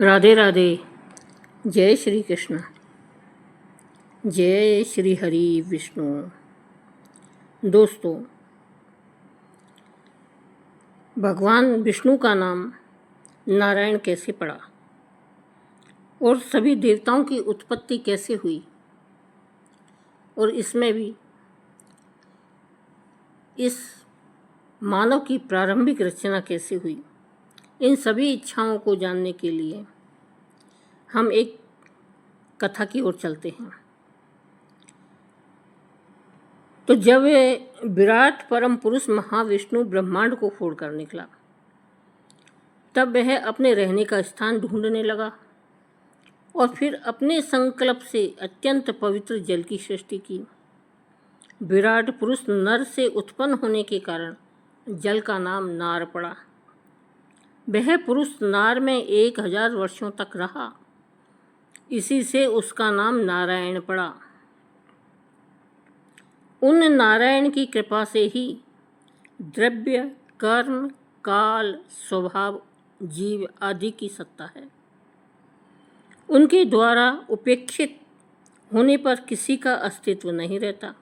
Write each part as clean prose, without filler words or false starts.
राधे राधे। जय श्री कृष्ण। जय श्री हरि विष्णु। दोस्तों, भगवान विष्णु का नाम नारायण कैसे पड़ा और सभी देवताओं की उत्पत्ति कैसे हुई, और इसमें भी इस मानव की प्रारंभिक रचना कैसे हुई, इन सभी इच्छाओं को जानने के लिए हम एक कथा की ओर चलते हैं। तो जब विराट परम पुरुष महाविष्णु ब्रह्मांड को फोड़कर निकला, तब वह अपने रहने का स्थान ढूंढने लगा और फिर अपने संकल्प से अत्यंत पवित्र जल की सृष्टि की। विराट पुरुष नर से उत्पन्न होने के कारण जल का नाम नार पड़ा। वह पुरुष नार में 1000 वर्षों तक रहा, इसी से उसका नाम नारायण पड़ा। उन नारायण की कृपा से ही द्रव्य, कर्म, काल, स्वभाव, जीव आदि की सत्ता है। उनके द्वारा उपेक्षित होने पर किसी का अस्तित्व नहीं रहता।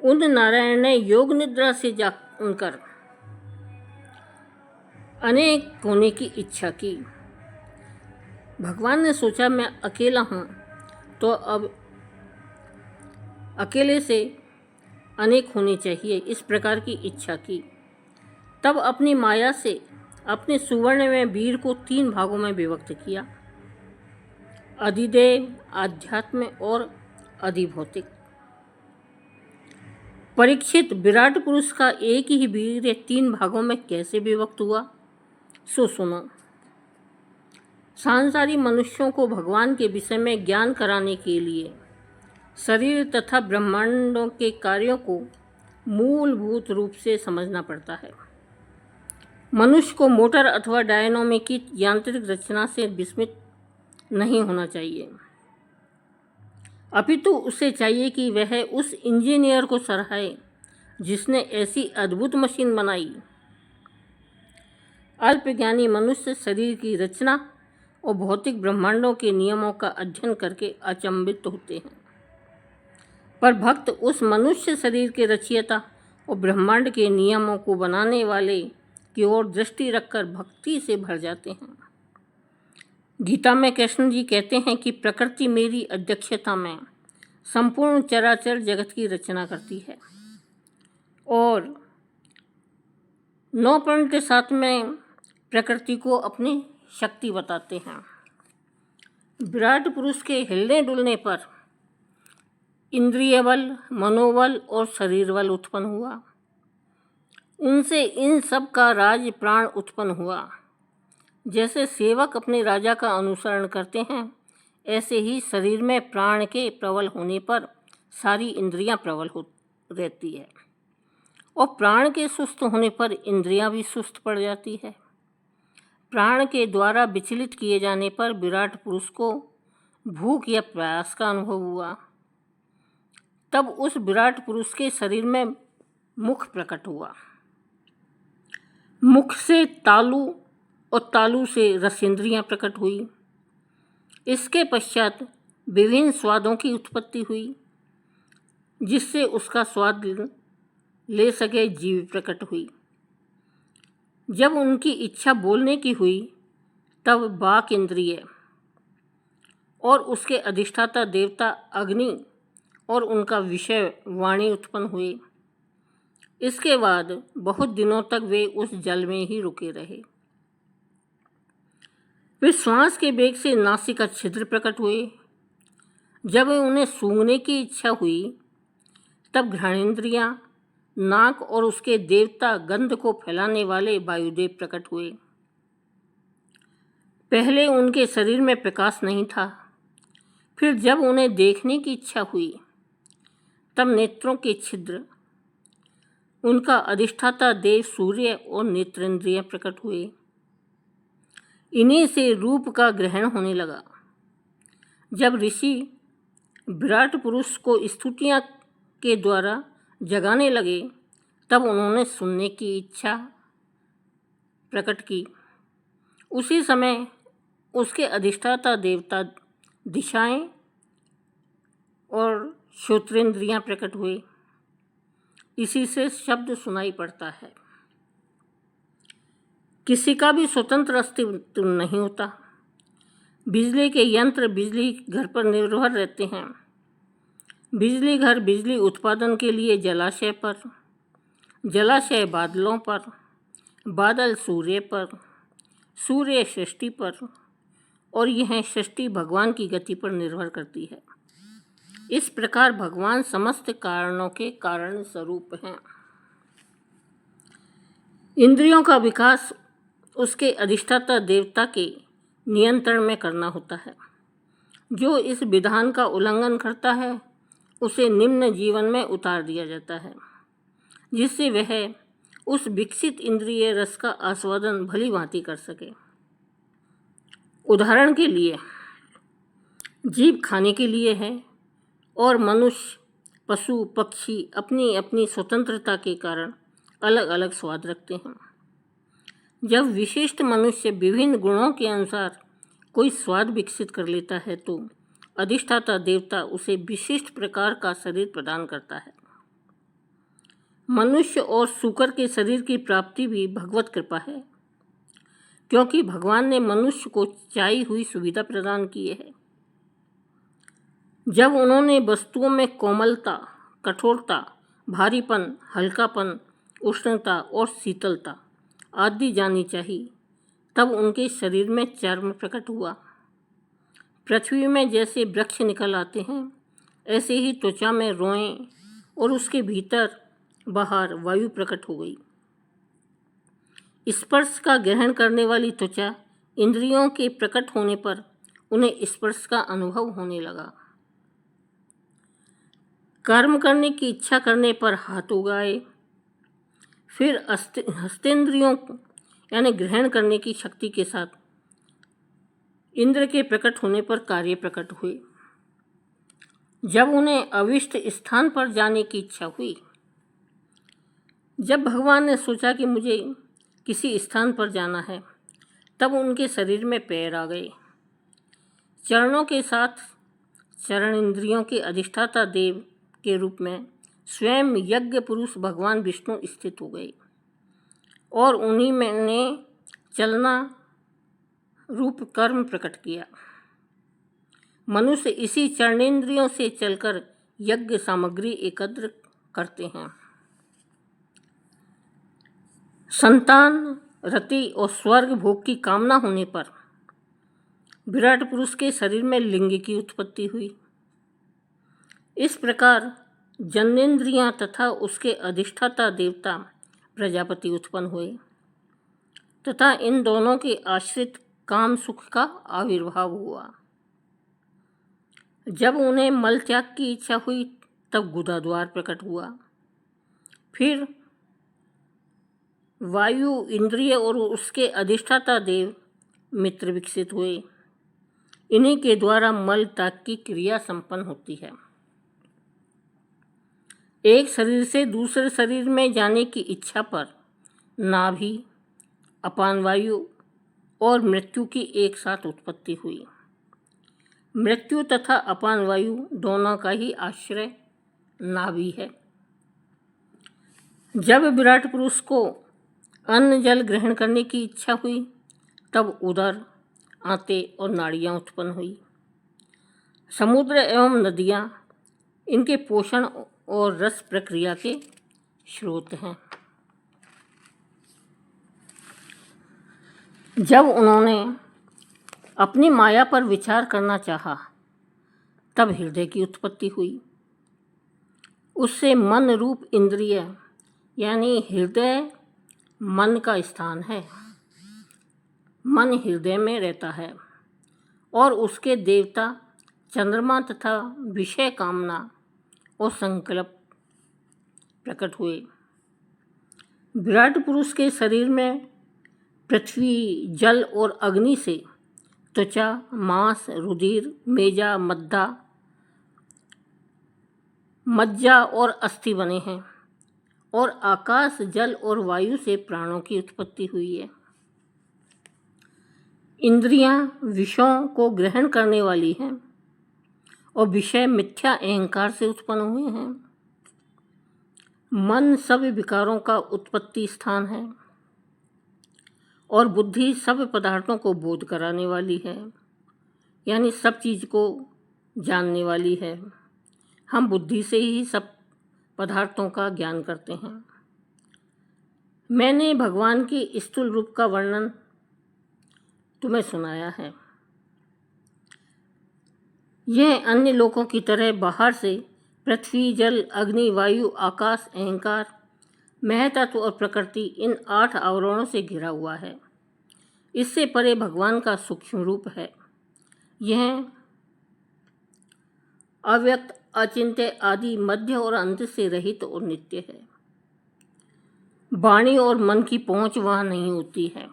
उन नारायण ने योग निद्रा से जाकर अनेक होने की इच्छा की। भगवान ने सोचा मैं अकेला हूँ, तो अब अकेले से अनेक होने चाहिए, इस प्रकार की इच्छा की। तब अपनी माया से अपने सुवर्ण में वीर को 3 भागों में विभक्त किया: अधिदेव, आध्यात्म और अधिभौतिक। परीक्षित, विराट पुरुष का एक ही वीर 3 भागों में कैसे विभक्त हुआ, सो सुनो। सांसारिक मनुष्यों को भगवान के विषय में ज्ञान कराने के लिए शरीर तथा ब्रह्मांडों के कार्यों को मूलभूत रूप से समझना पड़ता है। मनुष्य को मोटर अथवा डायनामिक यांत्रिक रचना से विस्मित नहीं होना चाहिए, अपितु उसे चाहिए कि वह उस इंजीनियर को सराहे जिसने ऐसी अद्भुत मशीन बनाई। अल्पज्ञानी मनुष्य शरीर की रचना और भौतिक ब्रह्मांडों के नियमों का अध्ययन करके अचंभित होते हैं, पर भक्त उस मनुष्य शरीर के रचयिता और ब्रह्मांड के नियमों को बनाने वाले की ओर दृष्टि रखकर भक्ति से भर जाते हैं। गीता में कृष्ण जी कहते हैं कि प्रकृति मेरी अध्यक्षता में संपूर्ण चराचर जगत की रचना करती है, और 9 प्रण के साथ में प्रकृति को अपनी शक्ति बताते हैं। विराट पुरुष के हिलने डुलने पर इंद्रिय बल, मनोबल और शरीर बल उत्पन्न हुआ। उनसे इन सब का राज प्राण उत्पन्न हुआ। जैसे सेवक अपने राजा का अनुसरण करते हैं, ऐसे ही शरीर में प्राण के प्रबल होने पर सारी इंद्रियां प्रबल हो रहती है, और प्राण के सुस्त होने पर इंद्रियां भी सुस्त पड़ जाती है। प्राण के द्वारा विचलित किए जाने पर विराट पुरुष को भूख या प्यास का अनुभव हुआ। तब उस विराट पुरुष के शरीर में मुख प्रकट हुआ। मुख से तालु और तालु से रसेंद्रियां प्रकट हुई। इसके पश्चात विभिन्न स्वादों की उत्पत्ति हुई, जिससे उसका स्वाद ले सके जीव प्रकट हुई। जब उनकी इच्छा बोलने की हुई, तब वाक इंद्रिय और उसके अधिष्ठाता देवता अग्नि और उनका विषय वाणी उत्पन्न हुए। इसके बाद बहुत दिनों तक वे उस जल में ही रुके रहे। वे श्वास के वेग से नासिका छिद्र प्रकट हुए। जब उन्हें सूंघने की इच्छा हुई, तब घ्राणेन्द्रियां, नाक और उसके देवता गंध को फैलाने वाले वायुदेव प्रकट हुए। पहले उनके शरीर में प्रकाश नहीं था। फिर जब उन्हें देखने की इच्छा हुई, तब नेत्रों के छिद्र, उनका अधिष्ठाता देव सूर्य और नेत्रेंद्रिय प्रकट हुए। इन्हीं से रूप का ग्रहण होने लगा। जब ऋषि विराट पुरुष को स्तुतियां के द्वारा जगाने लगे, तब उन्होंने सुनने की इच्छा प्रकट की। उसी समय उसके अधिष्ठाता देवता दिशाएं और श्रोत्रेंद्रियां प्रकट हुए। इसी से शब्द सुनाई पड़ता है। किसी का भी स्वतंत्र अस्तित्व नहीं होता। बिजली के यंत्र बिजली घर पर निर्भर रहते हैं। बिजली घर बिजली उत्पादन के लिए जलाशय पर, जलाशय बादलों पर, बादल सूर्य पर, सूर्य सृष्टि पर, और यह सृष्टि भगवान की गति पर निर्भर करती है। इस प्रकार भगवान समस्त कारणों के कारण स्वरूप हैं। इंद्रियों का विकास उसके अधिष्ठाता देवता के नियंत्रण में करना होता है। जो इस विधान का उल्लंघन करता है उसे निम्न जीवन में उतार दिया जाता है, जिससे वह उस विकसित इंद्रिय रस का आस्वादन भली भांति कर सके। उदाहरण के लिए जीभ खाने के लिए है और मनुष्य, पशु, पक्षी अपनी अपनी स्वतंत्रता के कारण अलग अलग स्वाद रखते हैं। जब विशिष्ट मनुष्य विभिन्न गुणों के अनुसार कोई स्वाद विकसित कर लेता है तो अधिष्ठाता देवता उसे विशिष्ट प्रकार का शरीर प्रदान करता है। मनुष्य और सूकर के शरीर की प्राप्ति भी भगवत कृपा है, क्योंकि भगवान ने मनुष्य को चाही हुई सुविधा प्रदान की है। जब उन्होंने वस्तुओं में कोमलता, कठोरता, भारीपन, हल्कापन, उष्णता और शीतलता आदि जानी चाहिए, तब उनके शरीर में चर्म प्रकट हुआ। पृथ्वी में जैसे वृक्ष निकल आते हैं, ऐसे ही त्वचा में रोएं और उसके भीतर बाहर वायु प्रकट हो गई। स्पर्श का ग्रहण करने वाली त्वचा इंद्रियों के प्रकट होने पर उन्हें स्पर्श का अनुभव होने लगा। कर्म करने की इच्छा करने पर हाथ उगाए। फिर हस्तेंद्रियों यानी ग्रहण करने की शक्ति के साथ इंद्र के प्रकट होने पर कार्य प्रकट हुए। जब उन्हें अविष्ट स्थान पर जाने की इच्छा हुई, जब भगवान ने सोचा कि मुझे किसी स्थान पर जाना है, तब उनके शरीर में पैर आ गए। चरणों के साथ चरण इंद्रियों के अधिष्ठाता देव के रूप में स्वयं यज्ञ पुरुष भगवान विष्णु स्थित हो गए और उन्हीं में ने चलना रूप कर्म प्रकट किया। मनुष्य इसी चरणेंद्रियों से चलकर यज्ञ सामग्री एकत्र करते हैं। संतान, रति और स्वर्ग भोग की कामना होने पर विराट पुरुष के शरीर में लिंग की उत्पत्ति हुई। इस प्रकार जन्नेन्द्रियां तथा उसके अधिष्ठाता देवता प्रजापति उत्पन्न हुए तथा इन दोनों के आश्रित काम सुख का आविर्भाव हुआ। जब उन्हें मल त्याग की इच्छा हुई, तब गुदाद्वार प्रकट हुआ। फिर वायु इंद्रिय और उसके अधिष्ठाता देव मित्र विकसित हुए। इन्हीं के द्वारा मल त्याग की क्रिया संपन्न होती है। एक शरीर से दूसरे शरीर में जाने की इच्छा पर नाभि, अपान वायु और मृत्यु की एक साथ उत्पत्ति हुई। मृत्यु तथा अपान वायु दोनों का ही आश्रय नाभि है। जब विराट पुरुष को अन्न जल ग्रहण करने की इच्छा हुई, तब उदर, आंतें और नाड़ियाँ उत्पन्न हुई। समुद्र एवं नदियाँ इनके पोषण और रस प्रक्रिया के स्रोत हैं। जब उन्होंने अपनी माया पर विचार करना चाहा, तब हृदय की उत्पत्ति हुई। उससे मन रूप इंद्रिय यानी हृदय मन का स्थान है। मन हृदय में रहता है और उसके देवता चंद्रमा तथा विषय कामना और संकल्प प्रकट हुए। विराट पुरुष के शरीर में पृथ्वी, जल और अग्नि से त्वचा, मांस, रुधिर, मेजा, मज्जा और अस्थि बने हैं और आकाश, जल और वायु से प्राणों की उत्पत्ति हुई है। इंद्रियां विषयों को ग्रहण करने वाली हैं और विषय मिथ्या अहंकार से उत्पन्न हुए हैं। मन सब विकारों का उत्पत्ति स्थान है और बुद्धि सब पदार्थों को बोध कराने वाली है, यानी सब चीज़ को जानने वाली है। हम बुद्धि से ही सब पदार्थों का ज्ञान करते हैं। मैंने भगवान के स्थूल रूप का वर्णन तुम्हें सुनाया है। यह अन्य लोगों की तरह बाहर से पृथ्वी, जल, अग्नि, वायु, आकाश, अहंकार, महतत्व और प्रकृति इन 8 आवरणों से घिरा हुआ है। इससे परे भगवान का सूक्ष्म रूप है। यह अव्यक्त, अचिंत्य, आदि, मध्य और अंत से रहित और नित्य है। वाणी और मन की पहुंच वहां नहीं होती है।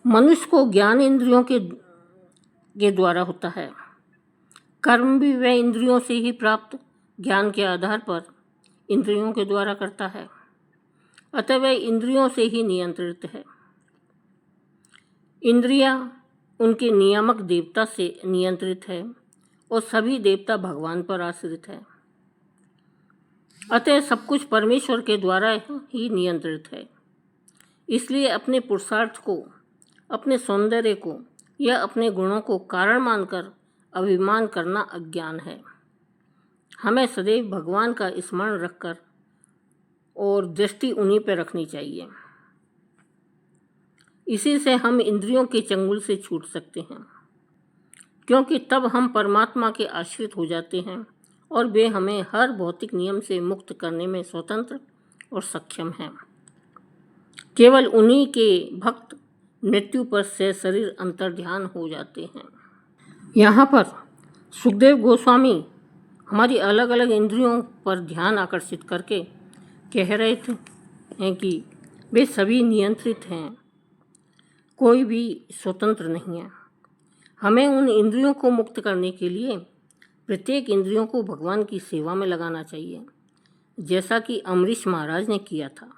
मनुष्य को ज्ञान इंद्रियों के द्वारा होता है। कर्म भी वह इंद्रियों से ही प्राप्त ज्ञान के आधार पर इंद्रियों के द्वारा करता है, अतः वह इंद्रियों से ही नियंत्रित है। इंद्रियां उनके नियामक देवता से नियंत्रित है और सभी देवता भगवान पर आश्रित है, अतः सब कुछ परमेश्वर के द्वारा ही नियंत्रित है। इसलिए अपने पुरुषार्थ को, अपने सौंदर्य को या अपने गुणों को कारण मानकर अभिमान करना अज्ञान है। हमें सदैव भगवान का स्मरण रखकर और दृष्टि उन्हीं पर रखनी चाहिए। इसी से हम इंद्रियों के चंगुल से छूट सकते हैं, क्योंकि तब हम परमात्मा के आश्रित हो जाते हैं और वे हमें हर भौतिक नियम से मुक्त करने में स्वतंत्र और सक्षम हैं। केवल उन्हीं के भक्त मृत्यु पर से शरीर अंतर्ध्यान हो जाते हैं। यहाँ पर सुखदेव गोस्वामी हमारी अलग अलग इंद्रियों पर ध्यान आकर्षित करके कह रहे हैं कि वे सभी नियंत्रित हैं, कोई भी स्वतंत्र नहीं है। हमें उन इंद्रियों को मुक्त करने के लिए प्रत्येक इंद्रियों को भगवान की सेवा में लगाना चाहिए, जैसा कि अमरीश महाराज ने किया था।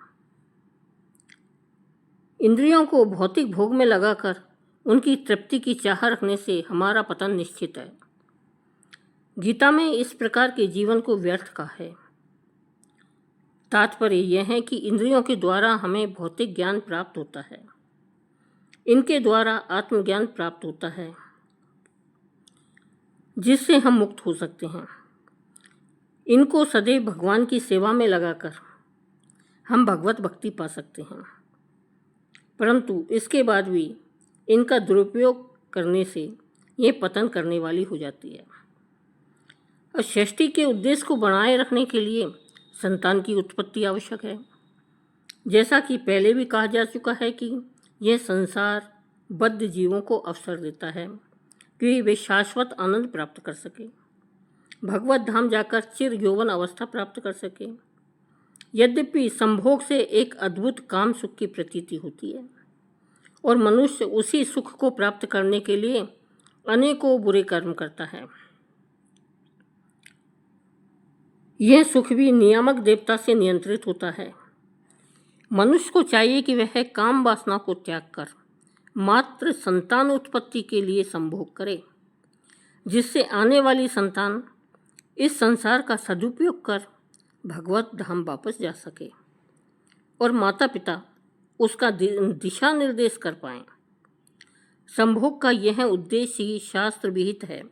इंद्रियों को भौतिक भोग में लगाकर उनकी तृप्ति की चाह रखने से हमारा पतन निश्चित है। गीता में इस प्रकार के जीवन को व्यर्थ कहा है। तात्पर्य यह है कि इंद्रियों के द्वारा हमें भौतिक ज्ञान प्राप्त होता है, इनके द्वारा आत्मज्ञान प्राप्त होता है, जिससे हम मुक्त हो सकते हैं। इनको सदैव भगवान की सेवा में लगाकर हम भगवत भक्ति पा सकते हैं, परंतु इसके बाद भी इनका दुरुपयोग करने से ये पतन करने वाली हो जाती है। और सृष्टि के उद्देश्य को बनाए रखने के लिए संतान की उत्पत्ति आवश्यक है। जैसा कि पहले भी कहा जा चुका है कि यह संसार बद्ध जीवों को अवसर देता है कि वे शाश्वत आनंद प्राप्त कर सके, भगवत धाम जाकर चिर यौवन अवस्था प्राप्त कर सके। यद्यपि संभोग से एक अद्भुत काम सुख की प्रतीति होती है और मनुष्य उसी सुख को प्राप्त करने के लिए अनेकों बुरे कर्म करता है। यह सुख भी नियामक देवता से नियंत्रित होता है। मनुष्य को चाहिए कि वह काम वासना को त्याग कर मात्र संतान उत्पत्ति के लिए संभोग करे, जिससे आने वाली संतान इस संसार का सदुपयोग कर भगवत धाम वापस जा सके और माता पिता उसका दिशा निर्देश कर पाएं। संभोग का यह उद्देश्य ही शास्त्र विहित है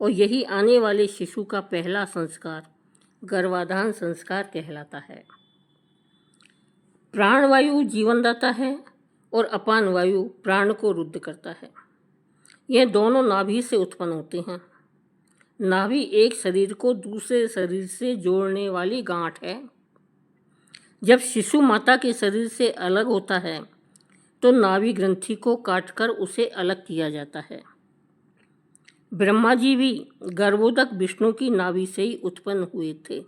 और यही आने वाले शिशु का पहला संस्कार गर्भाधान संस्कार कहलाता है। प्राणवायु जीवनदाता है और अपान वायु प्राण को रुद्ध करता है। यह दोनों नाभि से उत्पन्न होते हैं। नाभि एक शरीर को दूसरे शरीर से जोड़ने वाली गांठ है। जब शिशु माता के शरीर से अलग होता है तो नाभि ग्रंथि को काटकर उसे अलग किया जाता है। ब्रह्मा जी भी गर्भोदक विष्णु की नाभि से ही उत्पन्न हुए थे।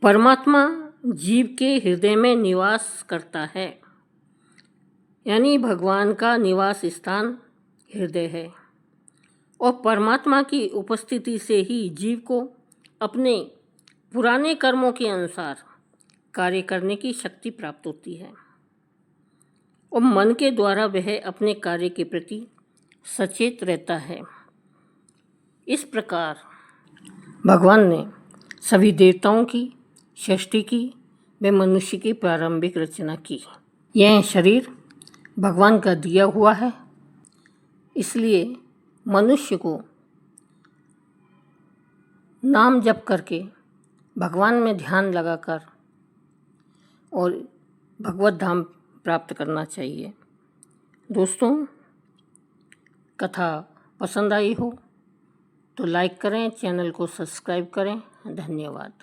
परमात्मा जीव के हृदय में निवास करता है, यानी भगवान का निवास स्थान हृदय है और परमात्मा की उपस्थिति से ही जीव को अपने पुराने कर्मों के अनुसार कार्य करने की शक्ति प्राप्त होती है और मन के द्वारा वह अपने कार्य के प्रति सचेत रहता है। इस प्रकार भगवान ने सभी देवताओं की सृष्टि की व मनुष्य की प्रारंभिक रचना की। यह शरीर भगवान का दिया हुआ है, इसलिए मनुष्य को नाम जप करके भगवान में ध्यान लगाकर और भगवत धाम प्राप्त करना चाहिए। दोस्तों, कथा पसंद आई हो तो लाइक करें, चैनल को सब्सक्राइब करें। धन्यवाद।